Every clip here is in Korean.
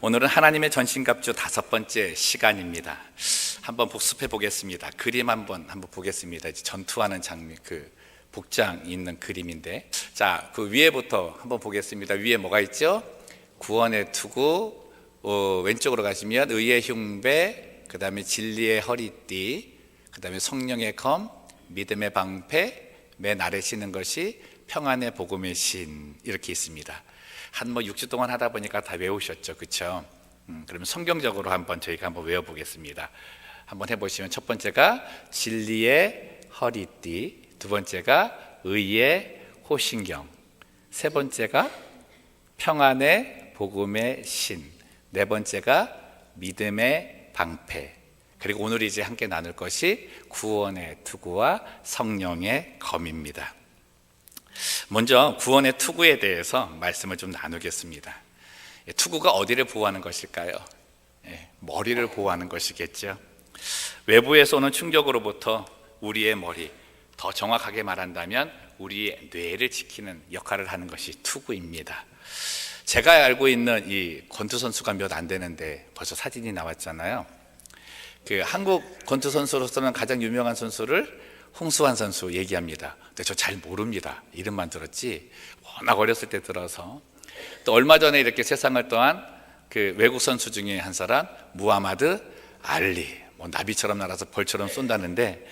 오늘은 하나님의 전신갑주 5번째 시간입니다. 한번 복습해 보겠습니다. 그림 한번 보겠습니다. 이제 전투하는 장면, 복장 있는 그림인데, 자, 그 위에부터 한번 보겠습니다. 위에 뭐가 있죠? 구원의 투구, 왼쪽으로 가시면 의의 흉배, 그 다음에 진리의 허리띠, 그 다음에 성령의 검, 믿음의 방패, 맨 아래 시는 것이 평안의 복음의 신, 이렇게 있습니다. 한 6주 동안 하다 보니까 다 외우셨죠, 그렇죠? 그러면 성경적으로 저희가 한번 외워보겠습니다. 한번 해보시면, 첫 번째가 진리의 허리띠, 두 번째가 의의 호신경, 세 번째가 평안의 복음의 신, 네 번째가 믿음의 방패, 그리고 오늘 이제 함께 나눌 것이 구원의 투구와 성령의 검입니다. 먼저 구원의 투구에 대해서 말씀을 좀 나누겠습니다. 투구가 어디를 보호하는 것일까요? 머리를 보호하는 것이겠죠. 외부에서 오는 충격으로부터 우리의 머리, 더 정확하게 말한다면 우리의 뇌를 지키는 역할을 하는 것이 투구입니다. 제가 알고 있는 이 권투 선수가 몇 안 되는데 벌써 사진이 나왔잖아요. 한국 권투 선수로서는 가장 유명한 선수를 홍수환 선수 얘기합니다. 근데 저 잘 모릅니다. 이름만 들었지 워낙 어렸을 때 들어서. 또 얼마 전에 이렇게 세상을 떠난 외국 선수 중에 한 사람 무하마드 알리, 나비처럼 날아서 벌처럼 쏜다는데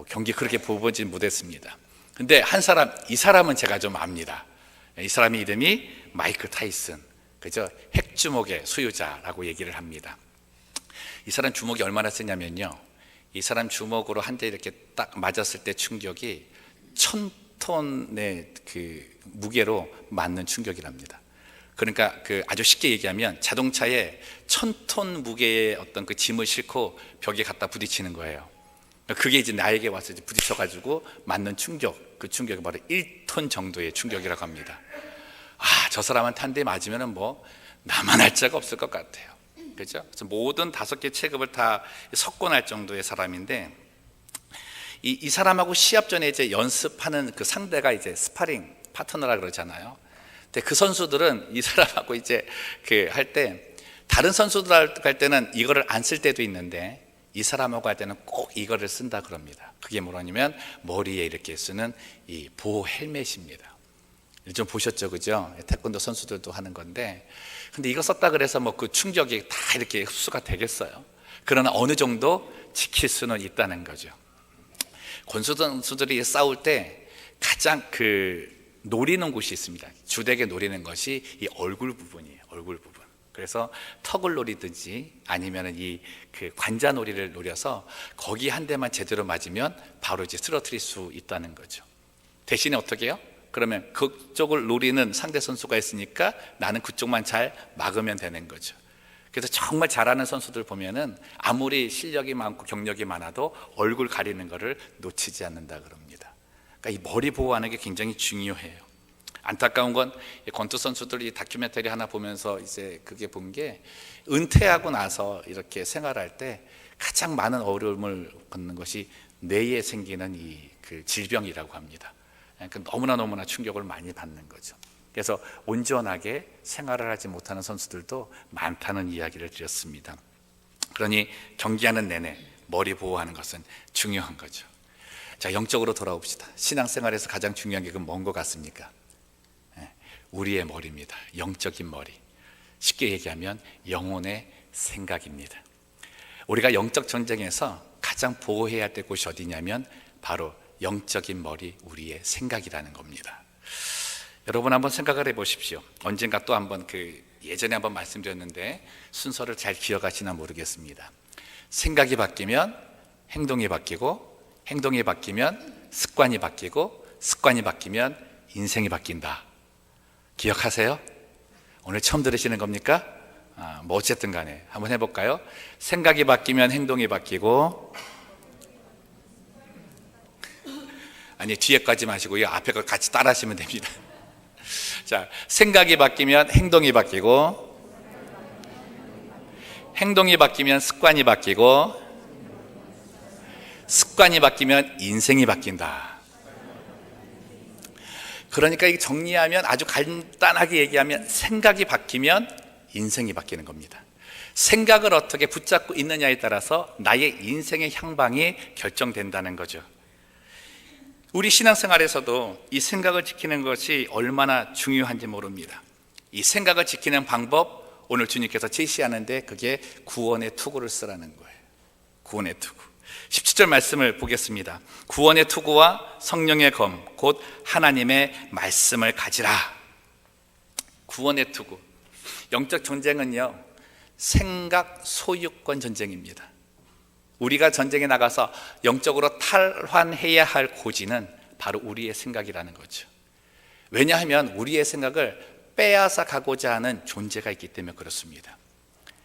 경기 그렇게 보진 못했습니다. 근데 이 사람은 제가 좀 압니다. 이 사람의 이름이 마이크 타이슨, 그죠? 핵주먹의 소유자라고 얘기를 합니다. 이 사람 주먹이 얼마나 세냐면요, 이 사람 주먹으로 한 대 이렇게 딱 맞았을 때 충격이 1000톤의 무게로 맞는 충격이랍니다. 그러니까 아주 쉽게 얘기하면 자동차에 1000톤 무게의 어떤 짐을 싣고 벽에 갖다 부딪히는 거예요. 그게 이제 나에게 와서 이제 부딪혀가지고 맞는 충격, 그 충격이 바로 1톤 정도의 충격이라고 합니다. 저 사람한테 한 대 맞으면 나만 할 자가 없을 것 같아요. 그렇죠? 그래서 모든 5개 체급을 다 석권할 정도의 사람인데, 이 사람하고 시합 전에 이제 연습하는 상대가 이제 스파링 파트너라 그러잖아요. 근데 그 선수들은 이 사람하고 이제 할 때, 다른 선수들 할 때는 이거를 안 쓸 때도 있는데 이 사람하고 할 때는 꼭 이거를 쓴다 그럽니다. 그게 뭐냐면 머리에 이렇게 쓰는 이 보호 헬멧입니다. 좀 보셨죠, 그죠? 태권도 선수들도 하는 건데, 근데 이거 썼다 그래서 그 충격이 다 이렇게 흡수가 되겠어요? 그러나 어느 정도 지킬 수는 있다는 거죠. 권수 선수들이 싸울 때 가장 노리는 곳이 있습니다. 주되게 노리는 것이 이 얼굴 부분이에요. 얼굴 부분. 그래서 턱을 노리든지 아니면 관자놀이를 노려서 거기 한 대만 제대로 맞으면 바로 이제 쓰러뜨릴 수 있다는 거죠. 대신에 어떻게 해요? 그러면 그쪽을 노리는 상대 선수가 있으니까 나는 그쪽만 잘 막으면 되는 거죠. 그래서 정말 잘하는 선수들 보면은 아무리 실력이 많고 경력이 많아도 얼굴 가리는 거를 놓치지 않는다 그럽니다. 그러니까 이 머리 보호하는 게 굉장히 중요해요. 안타까운 건 권투 선수들이 다큐멘터리 하나 보면서 이제 그게 본 게, 은퇴하고 나서 이렇게 생활할 때 가장 많은 어려움을 겪는 것이 뇌에 생기는 질병이라고 합니다. 그러니까 너무나 충격을 많이 받는 거죠. 그래서 온전하게 생활을 하지 못하는 선수들도 많다는 이야기를 드렸습니다. 그러니 경기하는 내내 머리 보호하는 것은 중요한 거죠. 자, 영적으로 돌아옵시다. 신앙생활에서 가장 중요한 게 뭔 것 같습니까? 우리의 머리입니다. 영적인 머리. 쉽게 얘기하면 영혼의 생각입니다. 우리가 영적 전쟁에서 가장 보호해야 될 곳이 어디냐면 바로 영적인 머리, 우리의 생각이라는 겁니다. 여러분 한번 생각을 해보십시오. 언젠가 또 한번 예전에 한번 말씀드렸는데 순서를 잘 기억하시나 모르겠습니다. 생각이 바뀌면 행동이 바뀌고, 행동이 바뀌면 습관이 바뀌고, 습관이 바뀌면 인생이 바뀐다. 기억하세요? 오늘 처음 들으시는 겁니까? 어쨌든 간에 한번 해볼까요? 생각이 바뀌면 행동이 바뀌고, 아니, 뒤에까지 마시고요, 앞에 거 같이 따라 하시면 됩니다. 자, 생각이 바뀌면 행동이 바뀌고, 행동이 바뀌면 습관이 바뀌고, 습관이 바뀌면 인생이 바뀐다. 그러니까 정리하면, 아주 간단하게 얘기하면, 생각이 바뀌면 인생이 바뀌는 겁니다. 생각을 어떻게 붙잡고 있느냐에 따라서 나의 인생의 향방이 결정된다는 거죠. 우리 신앙생활에서도 이 생각을 지키는 것이 얼마나 중요한지 모릅니다. 이 생각을 지키는 방법, 오늘 주님께서 제시하는데 그게 구원의 투구를 쓰라는 거예요. 구원의 투구. 17절 말씀을 보겠습니다. 구원의 투구와 성령의 검, 곧 하나님의 말씀을 가지라. 구원의 투구. 영적 전쟁은요, 생각 소유권 전쟁입니다. 우리가 전쟁에 나가서 영적으로 탈환해야 할 고지는 바로 우리의 생각이라는 거죠. 왜냐하면 우리의 생각을 빼앗아 가고자 하는 존재가 있기 때문에 그렇습니다.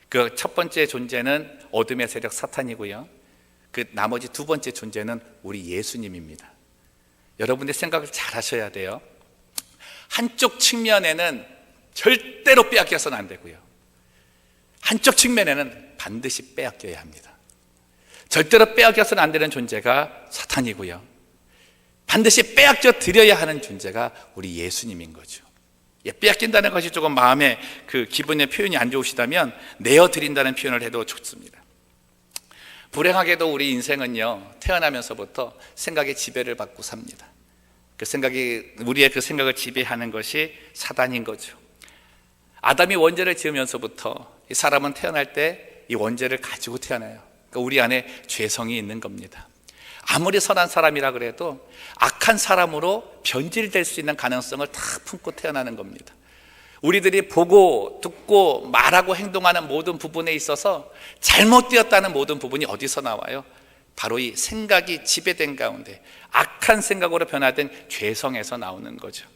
그 첫 번째 존재는 어둠의 세력 사탄이고요, 그 나머지 두 번째 존재는 우리 예수님입니다. 여러분의 생각을 잘 하셔야 돼요. 한쪽 측면에는 절대로 빼앗겨서는 안 되고요, 한쪽 측면에는 반드시 빼앗겨야 합니다. 절대로 빼앗겨서는 안 되는 존재가 사탄이고요, 반드시 빼앗겨 드려야 하는 존재가 우리 예수님인 거죠. 빼앗긴다는 것이 조금 마음에 그 기분의 표현이 안 좋으시다면 내어드린다는 표현을 해도 좋습니다. 불행하게도 우리 인생은요, 태어나면서부터 생각의 지배를 받고 삽니다. 그 생각이, 우리의 그 생각을 지배하는 것이 사단인 거죠. 아담이 원죄를 지으면서부터 이 사람은 태어날 때 이 원죄를 가지고 태어나요. 그러니까 우리 안에 죄성이 있는 겁니다. 아무리 선한 사람이라 그래도 악한 사람으로 변질될 수 있는 가능성을 다 품고 태어나는 겁니다. 우리들이 보고 듣고 말하고 행동하는 모든 부분에 있어서 잘못되었다는 모든 부분이 어디서 나와요? 바로 이 생각이 지배된 가운데 악한 생각으로 변화된 죄성에서 나오는 거죠.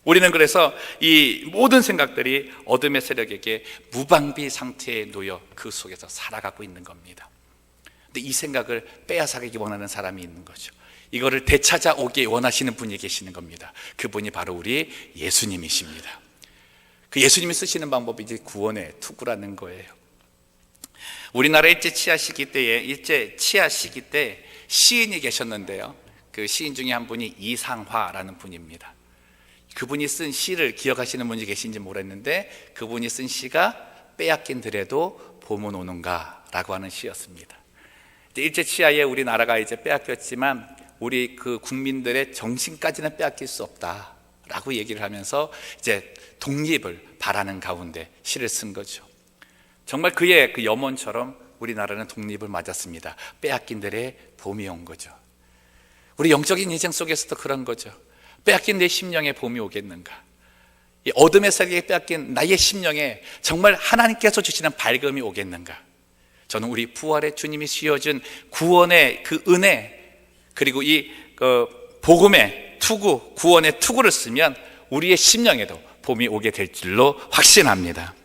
우리는 그래서 이 모든 생각들이 어둠의 세력에게 무방비 상태에 놓여 그 속에서 살아가고 있는 겁니다. 근데 이 생각을 빼앗아가기 원하는 사람이 있는 거죠. 이거를 되찾아오기 원하시는 분이 계시는 겁니다. 그분이 바로 우리 예수님이십니다. 그 예수님이 쓰시는 방법이 이제 구원의 투구라는 거예요. 우리나라 일제 치하 시기 때 시인이 계셨는데요, 그 시인 중에 한 분이 이상화라는 분입니다. 그분이 쓴 시를 기억하시는 분이 계신지 모르겠는데, 그분이 쓴 시가 빼앗긴 들에도 봄은 오는가 라고 하는 시였습니다. 일제 치하에 우리나라가 이제 빼앗겼지만 우리 그 국민들의 정신까지는 빼앗길 수 없다라고 얘기를 하면서 이제 독립을 바라는 가운데 시를 쓴 거죠. 정말 그의 그 염원처럼 우리나라는 독립을 맞았습니다. 빼앗긴 들에 봄이 온 거죠. 우리 영적인 인생 속에서도 그런 거죠. 빼앗긴 내 심령에 봄이 오겠는가? 이 어둠의 세계에 빼앗긴 나의 심령에 정말 하나님께서 주시는 밝음이 오겠는가? 저는 우리 부활의 주님이 씌워준 구원의 그 은혜, 그리고 이 복음의 투구, 구원의 투구를 쓰면 우리의 심령에도 봄이 오게 될 줄로 확신합니다.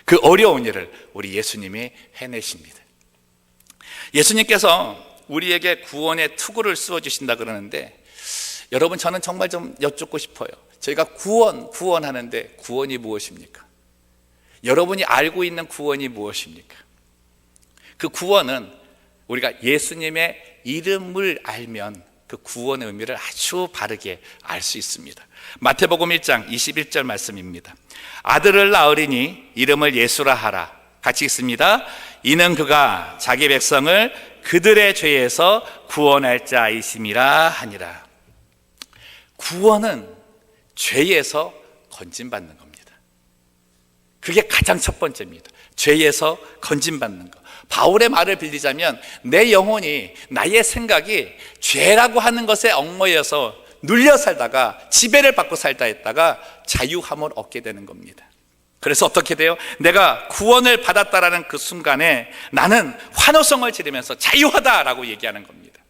그 어려운 일을 우리 예수님이 해내십니다. 예수님께서 우리에게 구원의 투구를 씌워주신다 그러는데, 여러분, 저는 정말 좀 여쭙고 싶어요. 저희가 구원하는데 구원이 무엇입니까? 여러분이 알고 있는 구원이 무엇입니까? 그 구원은 우리가 예수님의 이름을 알면 그 구원의 의미를 아주 바르게 알 수 있습니다. 마태복음 1장 21절 말씀입니다. 아들을 낳으리니 이름을 예수라 하라. 같이 읽습니다. 이는 그가 자기 백성을 그들의 죄에서 구원할 자이심이라 하니라. 구원은 죄에서 건진받는 겁니다. 그게 가장 첫 번째입니다. 죄에서 건진받는 것. 바울의 말을 빌리자면 내 영혼이, 나의 생각이 죄라고 하는 것에 얽매여서 눌려 살다가 지배를 받고 살다 했다가 자유함을 얻게 되는 겁니다. 그래서 어떻게 돼요? 내가 구원을 받았다라는 그 순간에 나는 환호성을 지르면서 자유하다라고 얘기하는 겁니다.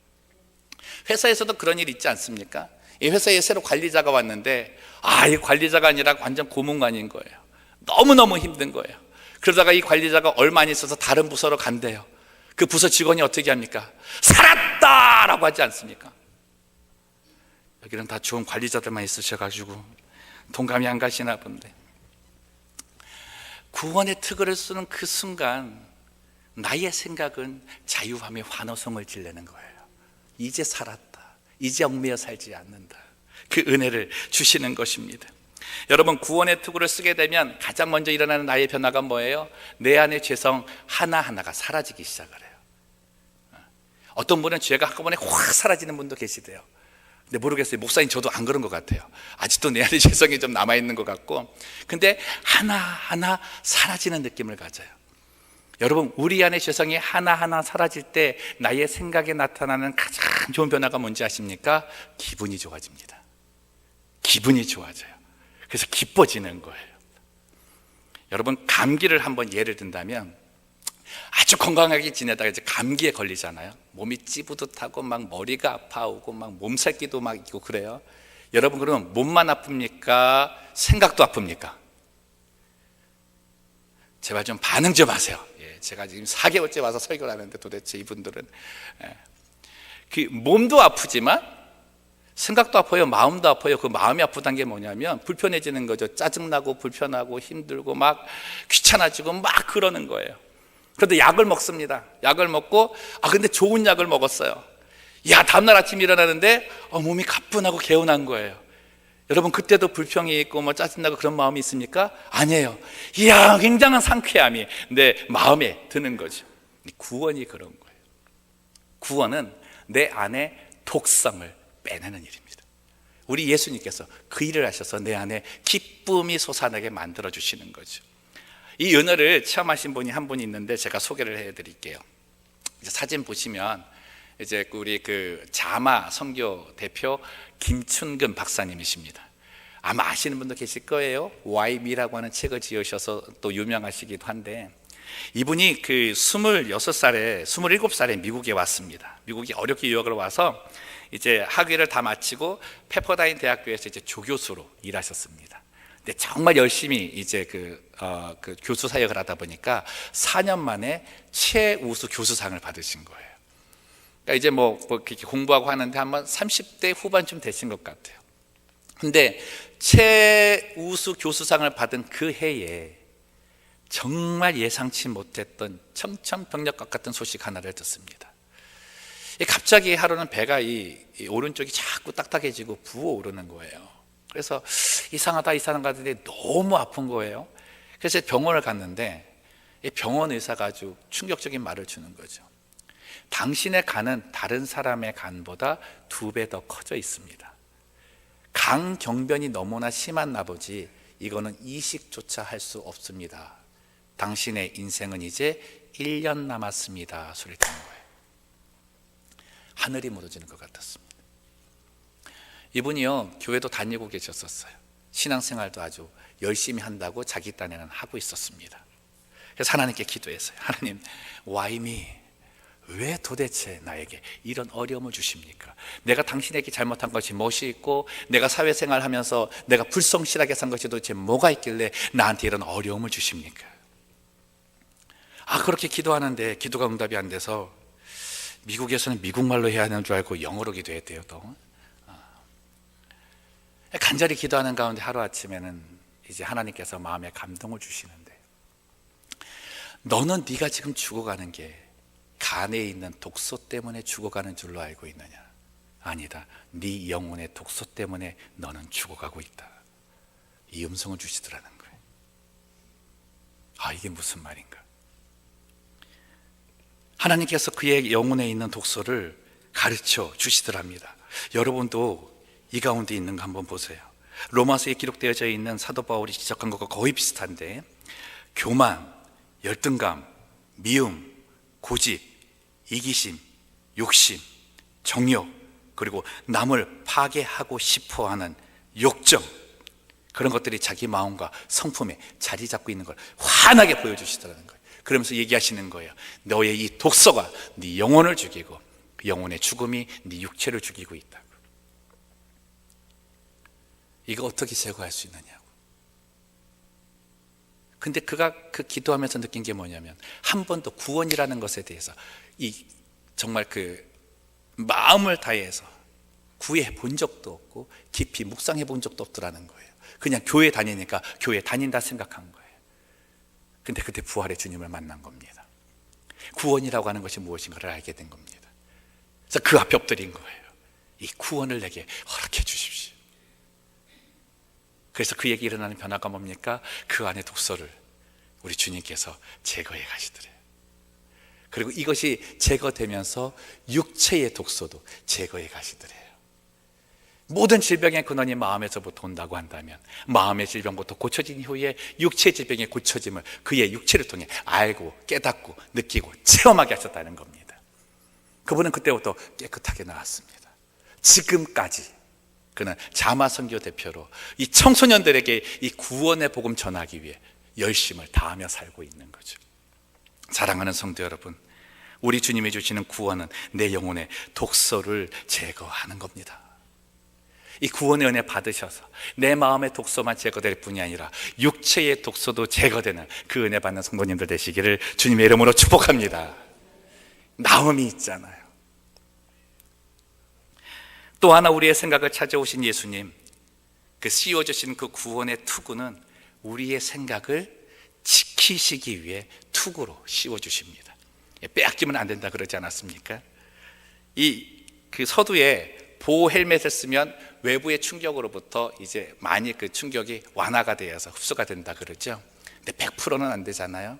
회사에서도 그런 일 있지 않습니까? 이 회사에 새로 관리자가 왔는데 이 관리자가 아니라 완전 고문관인 거예요. 너무너무 힘든 거예요. 그러다가 이 관리자가 얼마 안 있어서 다른 부서로 간대요. 그 부서 직원이 어떻게 합니까? 살았다라고 하지 않습니까? 여기는 다 좋은 관리자들만 있으셔가지고 동감이 안 가시나 본데, 구원의 특허를 쓰는 그 순간 나의 생각은 자유함의 환호성을 지르는 거예요. 이제 살았다, 이제 얽매여 살지 않는다. 그 은혜를 주시는 것입니다. 여러분, 구원의 투구를 쓰게 되면 가장 먼저 일어나는 나의 변화가 뭐예요? 내 안의 죄성 하나하나가 사라지기 시작을 해요. 어떤 분은 죄가 한꺼번에 확 사라지는 분도 계시대요. 근데 모르겠어요. 목사님, 저도 안 그런 것 같아요. 아직도 내 안에 죄성이 좀 남아있는 것 같고, 근데 하나하나 사라지는 느낌을 가져요. 여러분, 우리 안에 죄성이 하나하나 사라질 때 나의 생각에 나타나는 가장 좋은 변화가 뭔지 아십니까? 기분이 좋아집니다. 기분이 좋아져요. 그래서 기뻐지는 거예요. 여러분, 감기를 한번 예를 든다면, 아주 건강하게 지내다가 이제 감기에 걸리잖아요. 몸이 찌부듯하고 막 머리가 아파오고 막 몸살기도 막 있고 그래요. 여러분, 그러면 몸만 아픕니까? 생각도 아픕니까? 제발 좀 반응 좀 하세요. 제가 지금 4개월째 와서 설교를 하는데 도대체 이분들은 그 몸도 아프지만 생각도 아파요. 마음도 아파요. 그 마음이 아프다는 게 뭐냐면 불편해지는 거죠. 짜증나고 불편하고 힘들고 막 귀찮아지고 막 그러는 거예요. 그런데 약을 먹습니다. 약을 먹고 근데 좋은 약을 먹었어요. 다음날 아침에 일어나는데 몸이 가뿐하고 개운한 거예요. 여러분, 그때도 불평이 있고 뭐 짜증나고 그런 마음이 있습니까? 아니에요. 굉장한 상쾌함이 내 마음에 드는 거죠. 구원이 그런 거예요. 구원은 내 안에 독성을 빼내는 일입니다. 우리 예수님께서 그 일을 하셔서 내 안에 기쁨이 솟아나게 만들어 주시는 거죠. 이 은혜를 체험하신 분이 한 분이 있는데 제가 소개를 해드릴게요. 사진 보시면 이제 우리 그 자마 선교 대표 김춘근 박사님이십니다. 아마 아시는 분도 계실 거예요. YM이라고 하는 책을 지으셔서 또 유명하시기도 한데, 이분이 그 26살에 27살에 미국에 왔습니다. 미국에 어렵게 유학을 와서 이제 학위를 다 마치고 페퍼다인 대학교에서 이제 조교수로 일하셨습니다. 근데 정말 열심히 이제 그 교수 사역을 하다 보니까 4년 만에 최우수 교수상을 받으신 거예요. 그러니까 이제 뭐 이렇게 공부하고 하는데 한번 30대 후반쯤 되신 것 같아요. 근데 최우수 교수상을 받은 그 해에 정말 예상치 못했던 청천벽력과 같은 소식 하나를 듣습니다. 갑자기 하루는 배가 이 오른쪽이 자꾸 딱딱해지고 부어오르는 거예요. 그래서 이상하다 하는데 너무 아픈 거예요. 그래서 병원을 갔는데 병원 의사가 아주 충격적인 말을 주는 거죠. 당신의 간은 다른 사람의 간보다 2배 더 커져 있습니다. 강경변이 너무나 심한 나머지 이거는 이식조차 할 수 없습니다. 당신의 인생은 이제 1년 남았습니다. 소리를 듣는 거예요. 하늘이 무너지는 것 같았습니다. 이분이요, 교회도 다니고 계셨었어요. 신앙생활도 아주 열심히 한다고 자기 딴에는 하고 있었습니다. 그래서 하나님께 기도했어요. 하나님, 와임이 왜 도대체 나에게 이런 어려움을 주십니까? 내가 당신에게 잘못한 것이 무엇이 있고, 내가 사회생활 하면서 내가 불성실하게 산 것이 도대체 뭐가 있길래 나한테 이런 어려움을 주십니까? 그렇게 기도하는데 기도가 응답이 안 돼서 미국에서는 미국말로 해야 하는 줄 알고 영어로 기도했대요. 또 간절히 기도하는 가운데 하루아침에는 이제 하나님께서 마음에 감동을 주시는데, 너는 네가 지금 죽어가는 게 간에 있는 독소 때문에 죽어가는 줄로 알고 있느냐? 아니다. 네 영혼의 독소 때문에 너는 죽어가고 있다. 이 음성을 주시더라는 거예요. 이게 무슨 말인가? 하나님께서 그의 영혼에 있는 독소를 가르쳐 주시더랍니다. 여러분도 이 가운데 있는 거 한번 보세요. 로마서에 기록되어져 있는 사도 바울이 지적한 것과 거의 비슷한데, 교만, 열등감, 미움, 고집, 이기심, 욕심, 정욕, 그리고 남을 파괴하고 싶어하는 욕정, 그런 것들이 자기 마음과 성품에 자리 잡고 있는 걸 환하게 보여주시더라는 거예요. 그러면서 얘기하시는 거예요. 너의 이 독소가 네 영혼을 죽이고 그 영혼의 죽음이 네 육체를 죽이고 있다고. 이거 어떻게 제거할 수 있느냐고. 근데 그가 그 기도하면서 느낀 게 뭐냐면, 한 번도 구원이라는 것에 대해서 정말 그 마음을 다해서 구해 본 적도 없고 깊이 묵상해 본 적도 없더라는 거예요. 그냥 교회 다니니까 교회 다닌다 생각한 거예요. 근데 그때 부활의 주님을 만난 겁니다. 구원이라고 하는 것이 무엇인가를 알게 된 겁니다. 그래서 그 앞에 엎드린 거예요. 이 구원을 내게 허락해 주십시오. 그래서 그에게 일어나는 변화가 뭡니까? 그 안에 독소를 우리 주님께서 제거해 가시더래요. 그리고 이것이 제거되면서 육체의 독소도 제거해 가시더래요. 모든 질병의 근원이 마음에서부터 온다고 한다면 마음의 질병부터 고쳐진 이후에 육체의 질병의 고쳐짐을 그의 육체를 통해 알고 깨닫고 느끼고 체험하게 하셨다는 겁니다. 그분은 그때부터 깨끗하게 나왔습니다. 지금까지 그는 자마 선교 대표로 이 청소년들에게 이 구원의 복음 전하기 위해 열심을 다하며 살고 있는 거죠. 사랑하는 성도 여러분, 우리 주님이 주시는 구원은 내 영혼의 독소를 제거하는 겁니다. 이 구원의 은혜 받으셔서 내 마음의 독소만 제거될 뿐이 아니라 육체의 독소도 제거되는 그 은혜 받는 성도님들 되시기를 주님의 이름으로 축복합니다. 나음이 있잖아요. 또 하나 우리의 생각을 찾아오신 예수님, 그 씌워주신 그 구원의 투구는 우리의 생각을 지키시기 위해 투구로 씌워주십니다. 빼앗기면 안 된다 그러지 않았습니까? 그 서두에 보호 헬멧을 쓰면 외부의 충격으로부터 이제 많이 그 충격이 완화가 되어서 흡수가 된다 그러죠. 근데 100%는 안 되잖아요.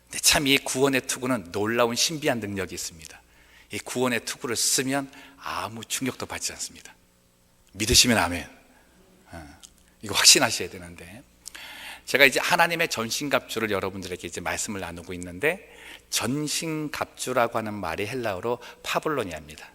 근데 참 이 구원의 투구는 놀라운 신비한 능력이 있습니다. 이 구원의 투구를 쓰면 아무 충격도 받지 않습니다. 믿으시면 아멘. 이거 확신하셔야 되는데, 제가 이제 하나님의 전신갑주를 여러분들에게 이제 말씀을 나누고 있는데, 전신갑주라고 하는 말이 헬라어로 파블로니아입니다.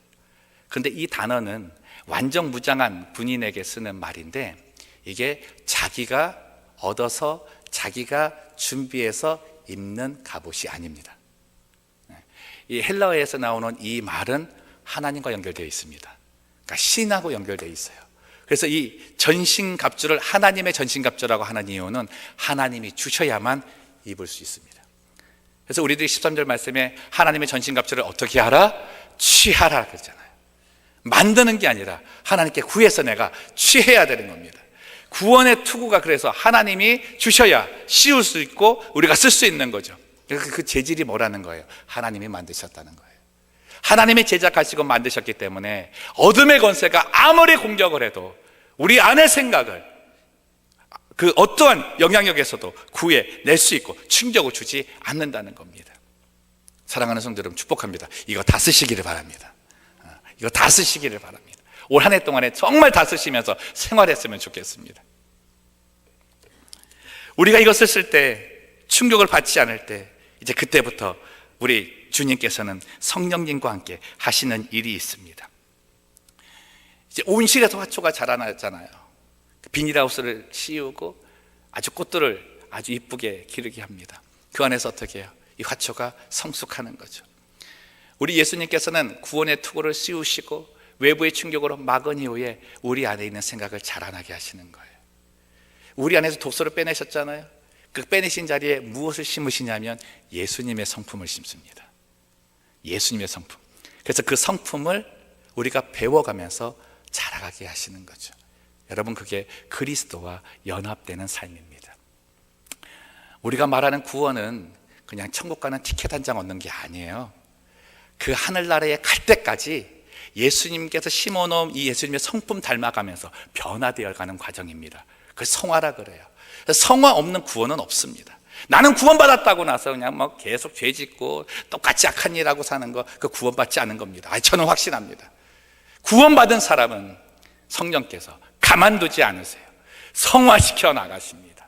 그런데 이 단어는 완전 무장한 군인에게 쓰는 말인데, 이게 자기가 얻어서 자기가 준비해서 입는 갑옷이 아닙니다. 이 헬라어에서 나오는 이 말은 하나님과 연결되어 있습니다. 그러니까 신하고 연결되어 있어요. 그래서 이 전신갑주를 하나님의 전신갑주라고 하는 이유는 하나님이 주셔야만 입을 수 있습니다. 그래서 우리들이 13절 말씀에 하나님의 전신갑주를 어떻게 하라? 취하라 그러잖아요. 만드는 게 아니라 하나님께 구해서 내가 취해야 되는 겁니다. 구원의 투구가 그래서 하나님이 주셔야 씌울 수 있고 우리가 쓸 수 있는 거죠. 그 재질이 뭐라는 거예요? 하나님이 만드셨다는 거예요. 하나님이 제작하시고 만드셨기 때문에 어둠의 권세가 아무리 공격을 해도 우리 안의 생각을 그 어떠한 영향력에서도 구해낼 수 있고 충격을 주지 않는다는 겁니다. 사랑하는 성도 여러분, 축복합니다. 이거 다 쓰시기를 바랍니다. 이거 다 쓰시기를 바랍니다. 올 한 해 동안에 정말 다 쓰시면서 생활했으면 좋겠습니다. 우리가 이것을 쓸 때 충격을 받지 않을 때 이제 그때부터 우리 주님께서는 성령님과 함께 하시는 일이 있습니다. 이제 온실에서 화초가 자라나잖아요. 비닐하우스를 씌우고 아주 꽃들을 아주 이쁘게 기르게 합니다. 그 안에서 어떻게 해요? 이 화초가 성숙하는 거죠. 우리 예수님께서는 구원의 투구를 씌우시고 외부의 충격으로 막은 이후에 우리 안에 있는 생각을 자라나게 하시는 거예요. 우리 안에서 독소를 빼내셨잖아요. 그 빼내신 자리에 무엇을 심으시냐면 예수님의 성품을 심습니다. 예수님의 성품. 그래서 그 성품을 우리가 배워가면서 자라가게 하시는 거죠. 여러분, 그게 그리스도와 연합되는 삶입니다. 우리가 말하는 구원은 그냥 천국 가는 티켓 한 장 얻는 게 아니에요. 그 하늘나라에 갈 때까지 예수님께서 심어놓은 이 예수님의 성품 닮아가면서 변화되어 가는 과정입니다. 그걸 성화라 그래요. 성화 없는 구원은 없습니다. 나는 구원받았다고 나서 그냥 뭐 계속 죄 짓고 똑같이 악한 일하고 사는 거, 그 구원받지 않은 겁니다. 저는 확신합니다. 구원받은 사람은 성령께서 가만두지 않으세요. 성화시켜 나가십니다.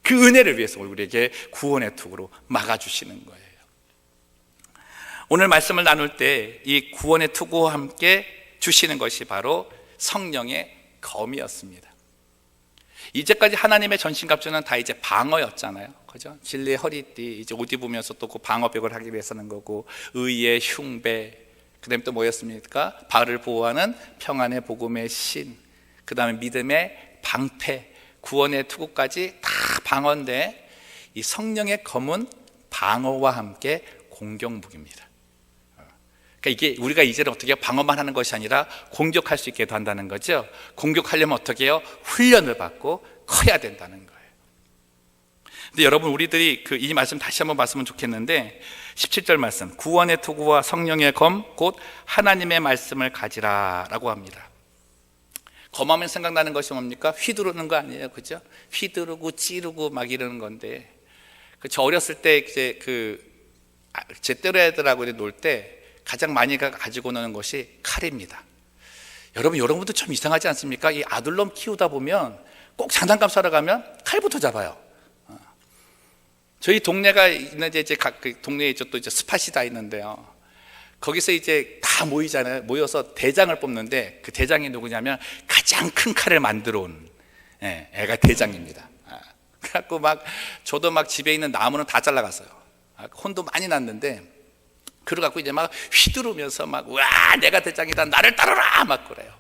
그 은혜를 위해서 우리에게 구원의 투구로 막아주시는 거예요. 오늘 말씀을 나눌 때 이 구원의 투구와 함께 주시는 것이 바로 성령의 검이었습니다. 이제까지 하나님의 전신갑주는 다 이제 방어였잖아요. 그죠? 진리의 허리띠, 이제 옷 입으면서 또 그 방어벽을 하기 위해서는 거고, 의의 흉배, 그 다음에 또 뭐였습니까? 발을 보호하는 평안의 복음의 신, 그 다음에 믿음의 방패, 구원의 투구까지 다 방어인데, 이 성령의 검은 방어와 함께 공격무기입니다. 그러니까 이게 우리가 이제는 어떻게 방어만 하는 것이 아니라 공격할 수 있게도 한다는 거죠. 공격하려면 어떻게 해요? 훈련을 받고 커야 된다는 거예요. 근데 여러분, 우리들이 이 말씀 다시 한번 봤으면 좋겠는데, 17절 말씀, 구원의 투구와 성령의 검 곧 하나님의 말씀을 가지라 라고 합니다. 검하면 생각나는 것이 뭡니까? 휘두르는 거 아니에요, 그죠? 휘두르고 찌르고 막 이러는 건데, 저 어렸을 때 이제 제 또래 애들하고 놀 때 가장 많이 가지고 노는 것이 칼입니다. 여러분도 좀 이상하지 않습니까? 이 아들놈 키우다 보면 꼭 장난감 사러 가면 칼부터 잡아요. 저희 동네가 있는데 이제 각 동네에 또 이제 스팟이 다 있는데요. 거기서 이제 다 모이잖아요. 모여서 대장을 뽑는데 그 대장이 누구냐면 가장 큰 칼을 만들어 온 애가 대장입니다. 그래갖고 저도 집에 있는 나무는 다 잘라갔어요. 혼도 많이 났는데, 그래갖고 이제 휘두르면서 와, 내가 대장이다, 나를 따르라 막 그래요.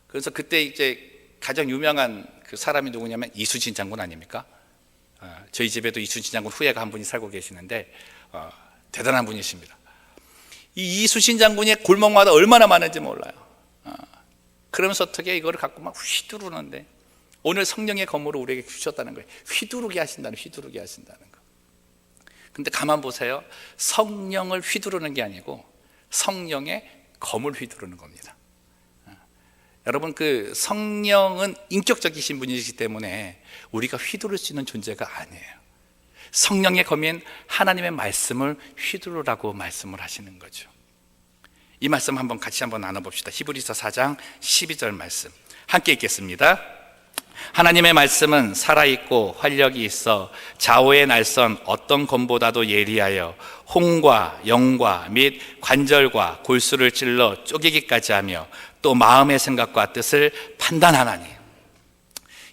그래서 그때 이제 가장 유명한 그 사람이 누구냐면 이순신 장군 아닙니까? 저희 집에도 이순신 장군 후예가 한 분이 살고 계시는데 대단한 분이십니다. 이 이순신 장군이 골목마다 얼마나 많은지 몰라요. 그러면서 어떻게 이거를 갖고 휘두르는데, 오늘 성령의 검으로 우리에게 주셨다는 거예요. 휘두르게 하신다는 거. 근데 가만 보세요. 성령을 휘두르는 게 아니고 성령의 검을 휘두르는 겁니다. 여러분, 그 성령은 인격적이신 분이시기 때문에 우리가 휘두를 수 있는 존재가 아니에요. 성령의 검인 하나님의 말씀을 휘두르라고 말씀을 하시는 거죠. 이 말씀 같이 한번 나눠봅시다. 히브리서 4장 12절 말씀 함께 읽겠습니다. 하나님의 말씀은 살아있고 활력이 있어 좌우의 날선 어떤 검보다도 예리하여 혼과 영과 및 관절과 골수를 찔러 쪼개기까지 하며 또 마음의 생각과 뜻을 판단하나니.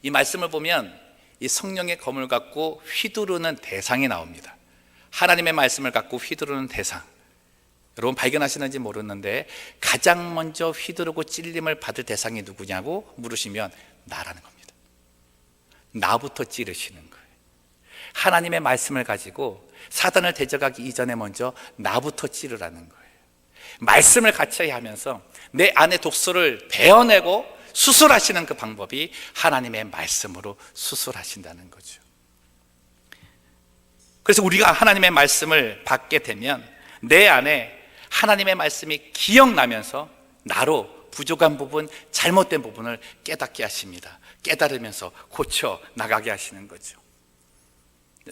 이 말씀을 보면 이 성령의 검을 갖고 휘두르는 대상이 나옵니다. 하나님의 말씀을 갖고 휘두르는 대상, 여러분 발견하시는지 모르는데 가장 먼저 휘두르고 찔림을 받을 대상이 누구냐고 물으시면 나라는 겁니다. 나부터 찌르시는 거예요. 하나님의 말씀을 가지고 사단을 대적하기 이전에 먼저 나부터 찌르라는 거예요. 말씀을 같이 하면서 내 안의 독소를 베어내고 수술하시는 그 방법이 하나님의 말씀으로 수술하신다는 거죠. 그래서 우리가 하나님의 말씀을 받게 되면 내 안에 하나님의 말씀이 기억나면서 나로 부족한 부분, 잘못된 부분을 깨닫게 하십니다. 깨달으면서 고쳐 나가게 하시는 거죠.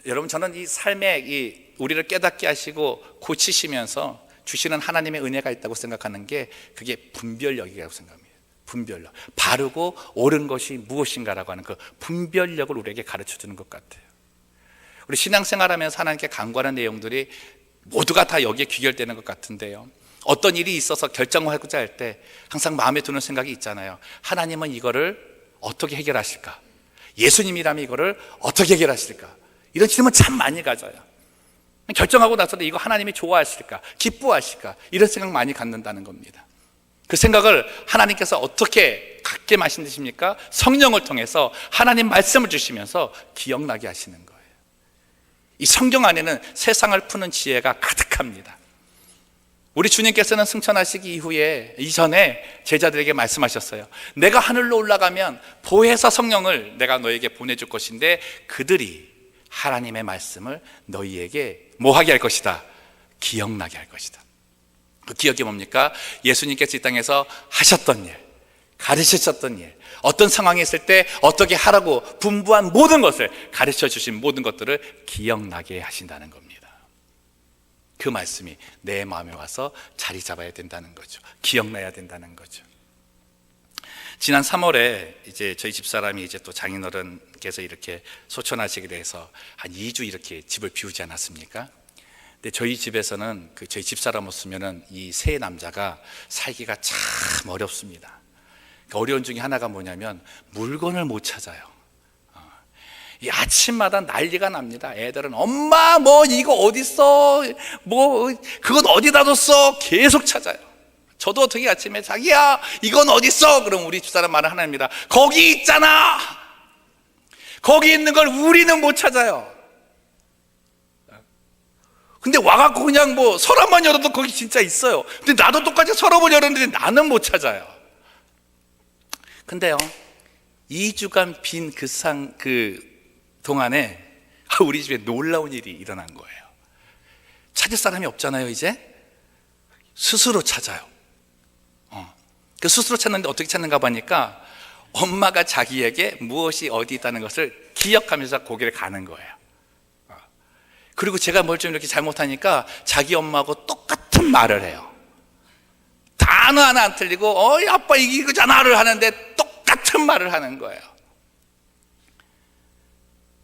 여러분, 저는 이 삶에 우리를 깨닫게 하시고 고치시면서 주시는 하나님의 은혜가 있다고 생각하는 게 그게 분별력이라고 생각합니다. 분별력, 바르고 옳은 것이 무엇인가라고 하는 그 분별력을 우리에게 가르쳐주는 것 같아요. 우리 신앙생활하면서 하나님께 간구하는 내용들이 모두가 다 여기에 귀결되는 것 같은데요, 어떤 일이 있어서 결정하고자 할 때 항상 마음에 드는 생각이 있잖아요. 하나님은 이거를 어떻게 해결하실까? 예수님이라면 이거를 어떻게 해결하실까? 이런 질문 참 많이 가져요. 결정하고 나서도 이거 하나님이 좋아하실까? 기뻐하실까? 이런 생각 많이 갖는다는 겁니다. 그 생각을 하나님께서 어떻게 갖게 하신다십니까? 성령을 통해서 하나님 말씀을 주시면서 기억나게 하시는 거예요. 이 성경 안에는 세상을 푸는 지혜가 가득합니다. 우리 주님께서는 승천하시기 이전에 제자들에게 말씀하셨어요. 내가 하늘로 올라가면 보혜사 성령을 내가 너에게 보내줄 것인데 그들이 하나님의 말씀을 너희에게 뭐하게 할 것이다? 기억나게 할 것이다. 그 기억이 뭡니까? 예수님께서 이 땅에서 하셨던 일, 가르치셨던 일, 어떤 상황이 있을 때 어떻게 하라고 분부한 모든 것을 가르쳐 주신 모든 것들을 기억나게 하신다는 겁니다. 그 말씀이 내 마음에 와서 자리 잡아야 된다는 거죠. 기억나야 된다는 거죠. 지난 3월에 이제 저희 집사람이 이제 또 장인어른께서 이렇게 소천하시게 돼서 한 2주 이렇게 집을 비우지 않았습니까? 근데 저희 집에서는 저희 집사람 없으면은 이 세 남자가 살기가 참 어렵습니다. 그 어려운 중에 하나가 뭐냐면 물건을 못 찾아요. 이 아침마다 난리가 납니다. 애들은 엄마 뭐 이거 어딨어? 뭐 그건 어디다 뒀어? 계속 찾아요. 저도 어떻게 아침에 자기야 이건 어딨어? 그럼 우리 집사람 말은 하나입니다. 거기 있잖아. 거기 있는 걸 우리는 못 찾아요. 근데 와갖고 그냥 뭐 서랍만 열어도 거기 진짜 있어요. 근데 나도 똑같이 서랍을 열었는데 나는 못 찾아요. 근데요 2주간 빈 그 동안에 우리 집에 놀라운 일이 일어난 거예요. 찾을 사람이 없잖아요. 이제 스스로 찾아요. 그 스스로 찾는데 어떻게 찾는가 보니까 엄마가 자기에게 무엇이 어디 있다는 것을 기억하면서 거기를 가는 거예요. 그리고 제가 뭘 좀 이렇게 잘못하니까 자기 엄마하고 똑같은 말을 해요. 단어 하나 안 틀리고 아빠 이거잖아를 하는데 똑같은 말을 하는 거예요.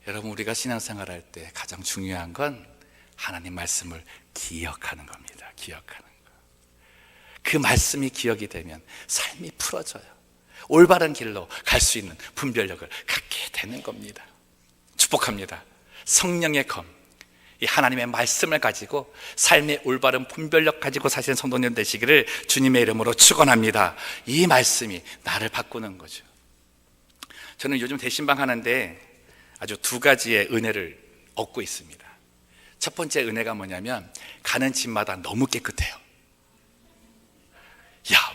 여러분, 우리가 신앙생활 할 때 가장 중요한 건 하나님 말씀을 기억하는 겁니다. 기억하는 거. 그 말씀이 기억이 되면 삶이 풀어져요. 올바른 길로 갈 수 있는 분별력을 갖게 되는 겁니다. 축복합니다. 성령의 검, 이 하나님의 말씀을 가지고 삶의 올바른 분별력 가지고 사시는 성도님 되시기를 주님의 이름으로 축원합니다. 이 말씀이 나를 바꾸는 거죠. 저는 요즘 대신방 하는데 아주 두 가지의 은혜를 얻고 있습니다. 첫 번째 은혜가 뭐냐면 가는 집마다 너무 깨끗해요.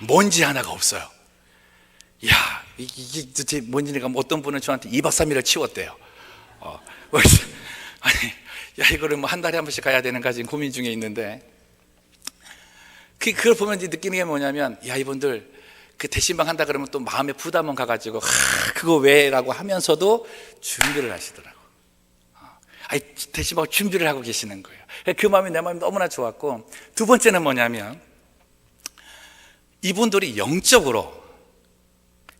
먼지 하나가 없어요. 이게 도대체 먼지가 어떤 분은 저한테 2박 3일을 치웠대요. 아니, 이거를 뭐 한 달에 한 번씩 가야 되는가 지금 고민 중에 있는데, 그걸 보면 이제 느끼는 게 뭐냐면, 이분들 그 대신방 한다 그러면 또 마음에 부담은 가가지고 그거 왜라고 하면서도 준비를 하시더라고. 대신방 준비를 하고 계시는 거예요. 그 마음이 내 마음이 너무나 좋았고, 두 번째는 뭐냐면 이분들이 영적으로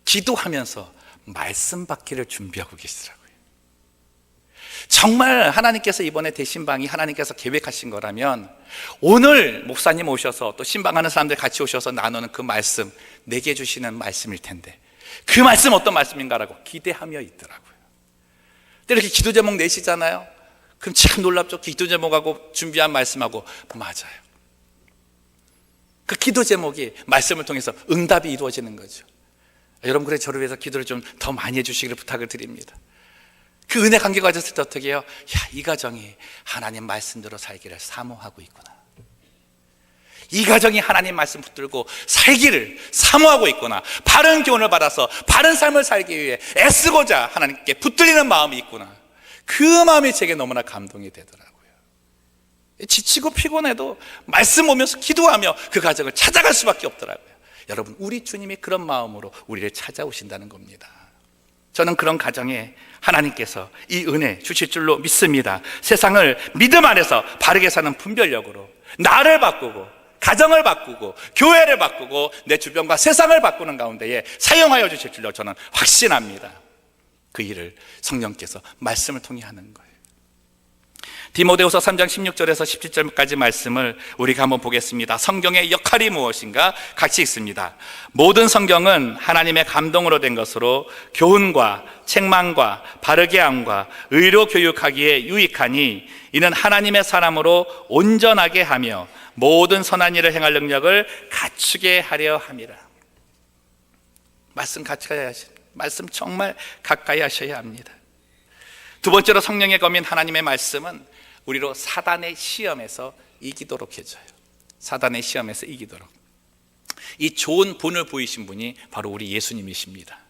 기도하면서 말씀 받기를 준비하고 계시더라고요. 정말 하나님께서 이번에 대신방이 하나님께서 계획하신 거라면 오늘 목사님 오셔서 또 신방하는 사람들 같이 오셔서 나누는 그 말씀, 내게 주시는 말씀일 텐데 그 말씀 어떤 말씀인가라고 기대하며 있더라고요. 근데 이렇게 기도 제목 내시잖아요. 그럼 참 놀랍죠. 기도 제목하고 준비한 말씀하고 맞아요. 그 기도 제목이 말씀을 통해서 응답이 이루어지는 거죠. 여러분, 그래 저를 위해서 기도를 좀 더 많이 해주시기를 부탁을 드립니다. 그 은혜 관계 가졌을 때 어떻게 해요? 이 가정이 하나님 말씀대로 살기를 사모하고 있구나. 이 가정이 하나님 말씀 붙들고 살기를 사모하고 있구나. 바른 교훈을 받아서 바른 삶을 살기 위해 애쓰고자 하나님께 붙들리는 마음이 있구나. 그 마음이 제게 너무나 감동이 되더라고요. 지치고 피곤해도 말씀 오면서 기도하며 그 가정을 찾아갈 수밖에 없더라고요. 여러분, 우리 주님이 그런 마음으로 우리를 찾아오신다는 겁니다. 저는 그런 가정에 하나님께서 이 은혜 주실 줄로 믿습니다. 세상을 믿음 안에서 바르게 사는 분별력으로 나를 바꾸고 가정을 바꾸고 교회를 바꾸고 내 주변과 세상을 바꾸는 가운데에 사용하여 주실 줄로 저는 확신합니다. 그 일을 성령께서 말씀을 통해 하는 거예요. 디모데후서 3장 16절에서 17절까지 말씀을 우리가 한번 보겠습니다. 성경의 역할이 무엇인가 같이 읽습니다. 모든 성경은 하나님의 감동으로 된 것으로 교훈과 책망과 바르게 함과 의로 교육하기에 유익하니 이는 하나님의 사람으로 온전하게 하며 모든 선한 일을 행할 능력을 갖추게 하려 함이라. 말씀 말씀 정말 가까이 하셔야 합니다. 두 번째로 성령의 검인 하나님의 말씀은 우리로 사단의 시험에서 이기도록 해줘요. 사단의 시험에서 이기도록. 이 좋은 본을 보이신 분이 바로 우리 예수님이십니다.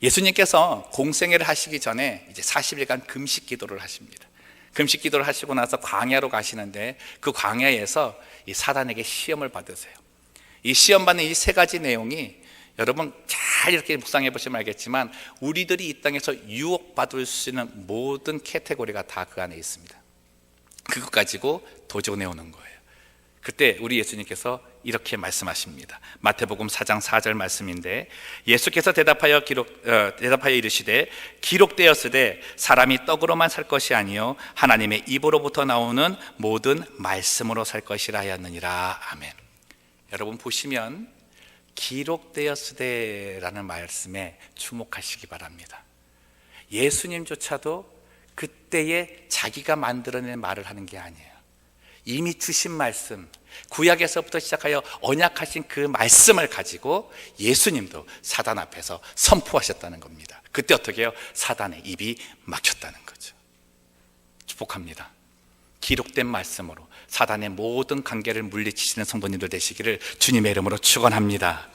예수님께서 공생애를 하시기 전에 이제 40일간 금식 기도를 하십니다. 금식 기도를 하시고 나서 광야로 가시는데 그 광야에서 이 사단에게 시험을 받으세요. 이 시험 받는 이 세 가지 내용이 여러분 잘 이렇게 묵상해 보시면 알겠지만 우리들이 이 땅에서 유혹받을 수 있는 모든 카테고리가 다 그 안에 있습니다. 그것 가지고 도전해 오는 거예요. 그때 우리 예수님께서 이렇게 말씀하십니다. 마태복음 4장 4절 말씀인데 예수께서 대답하여 이르시되 기록되었으되 사람이 떡으로만 살 것이 아니요 하나님의 입으로부터 나오는 모든 말씀으로 살 것이라 하였느니라. 아멘. 여러분 보시면 기록되었으되라는 말씀에 주목하시기 바랍니다. 예수님조차도 그때에 자기가 만들어낸 말을 하는 게 아니에요. 이미 주신 말씀, 구약에서부터 시작하여 언약하신 그 말씀을 가지고 예수님도 사단 앞에서 선포하셨다는 겁니다. 그때 어떻게 해요? 사단의 입이 막혔다는 거죠. 축복합니다. 기록된 말씀으로 사단의 모든 관계를 물리치시는 성도님들 되시기를 주님의 이름으로 축원합니다.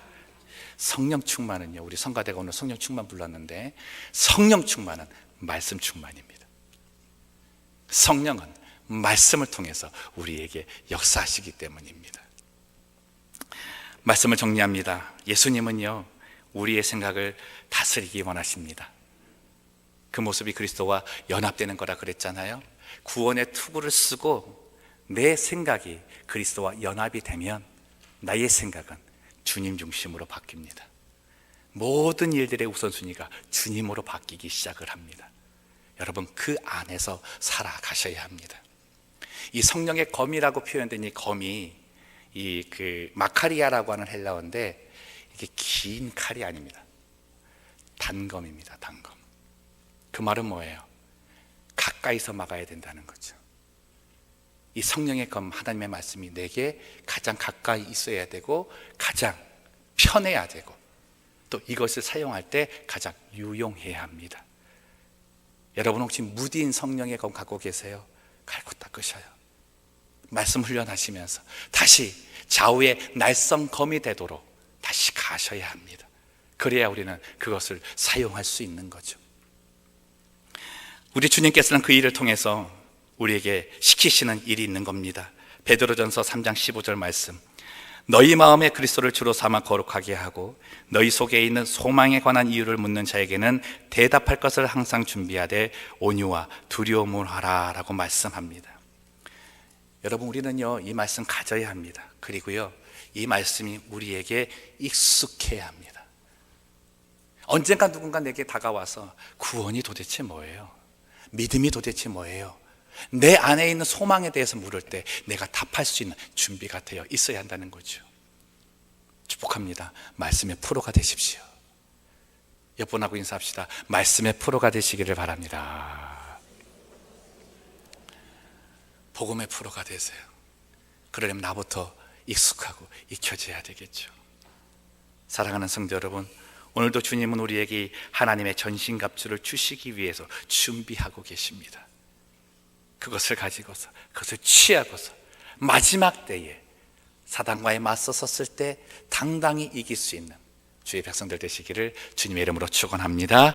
성령 충만은요, 우리 성가대가 오늘 성령 충만 불렀는데 성령 충만은 말씀 충만입니다. 성령은 말씀을 통해서 우리에게 역사하시기 때문입니다. 말씀을 정리합니다. 예수님은요, 우리의 생각을 다스리기 원하십니다. 그 모습이 그리스도와 연합되는 거라 그랬잖아요. 구원의 투구를 쓰고 내 생각이 그리스도와 연합이 되면 나의 생각은 주님 중심으로 바뀝니다. 모든 일들의 우선순위가 주님으로 바뀌기 시작을 합니다. 여러분, 그 안에서 살아가셔야 합니다. 이 성령의 검이라고 표현된 이 검이 마카리아라고 하는 헬라어인데, 이게 긴 칼이 아닙니다. 단검입니다. 단검. 그 말은 뭐예요? 가까이서 막아야 된다는 거죠. 이 성령의 검, 하나님의 말씀이 내게 가장 가까이 있어야 되고 가장 편해야 되고 또 이것을 사용할 때 가장 유용해야 합니다. 여러분, 혹시 무딘 성령의 검 갖고 계세요? 갈고 닦으셔요. 말씀 훈련하시면서 다시 좌우의 날성 검이 되도록 다시 가셔야 합니다. 그래야 우리는 그것을 사용할 수 있는 거죠. 우리 주님께서는 그 일을 통해서 우리에게 시키시는 일이 있는 겁니다. 베드로전서 3장 15절 말씀, 너희 마음에 그리스도를 주로 삼아 거룩하게 하고 너희 속에 있는 소망에 관한 이유를 묻는 자에게는 대답할 것을 항상 준비하되 온유와 두려움을 하라 라고 말씀합니다. 여러분, 우리는요 이 말씀 가져야 합니다. 그리고요 이 말씀이 우리에게 익숙해야 합니다. 언젠가 누군가 내게 다가와서 구원이 도대체 뭐예요? 믿음이 도대체 뭐예요? 내 안에 있는 소망에 대해서 물을 때 내가 답할 수 있는 준비가 되어 있어야 한다는 거죠. 축복합니다. 말씀의 프로가 되십시오. 옆분하고 인사합시다. 말씀의 프로가 되시기를 바랍니다. 복음의 프로가 되세요. 그러려면 나부터 익숙하고 익혀져야 되겠죠. 사랑하는 성도 여러분, 오늘도 주님은 우리에게 하나님의 전신갑주를 주시기 위해서 준비하고 계십니다. 그것을 가지고서, 그것을 취하고서 마지막 때에 사단과의 맞서 섰을 때 당당히 이길 수 있는 주의 백성들 되시기를 주님의 이름으로 축원합니다.